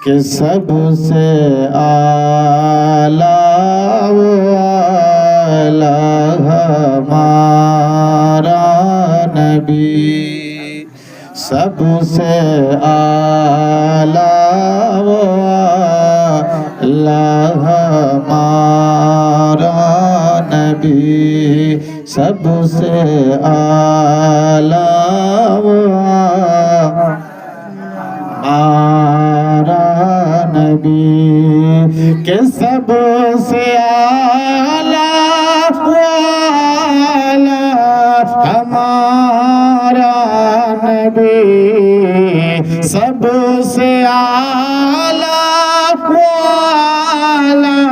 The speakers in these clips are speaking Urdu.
کہ سب سے اعلیٰ و اعلیٰ ہمارا نبی، سب سے اعلیٰ و اعلیٰ ہمارا نبی، سب سے اعلیٰ و ہمارا نبی، کہ سب سے اعلیٰ و اعلیٰ ہمارا نبی، سب سے اعلیٰ و اعلیٰ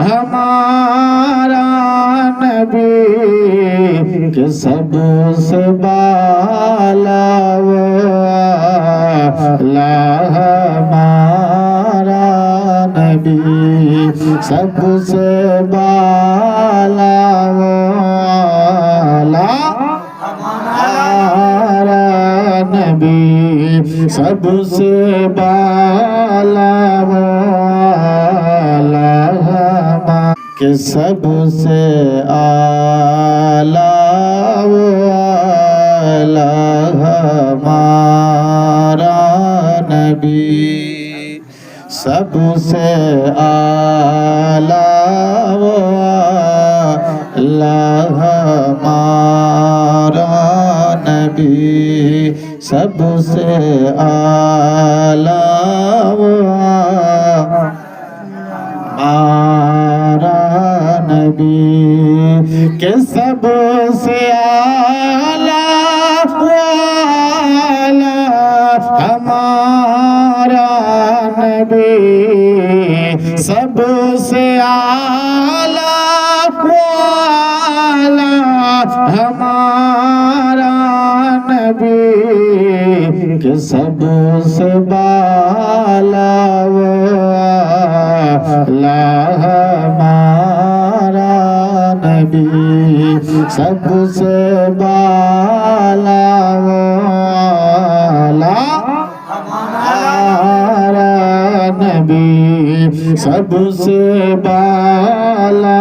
ہمارا نبی، کہ سب سے بالا و اعلیٰ ہمارا نبی، سب سے بالا و اعلیٰ ہمارا نبی، سب سے بالا و اعلیٰ ہمارا، کہ سب سے اعلیٰ و اعلیٰ ہمارا نبی، سب سے اعلیٰ و اعلیٰ ہمارا نبی، سب سے اعلیٰ و ہمارا نبی، کہ سب سے اعلیٰ و اعلیٰ ہمارا نبی، سب سے اعلیٰ و اعلیٰ ہمارا نبی، کہ سب سے بالا و اعلیٰ ہمارا نبی، سب سے بالا و اعلیٰ ہمارا نبی، سب سے بالا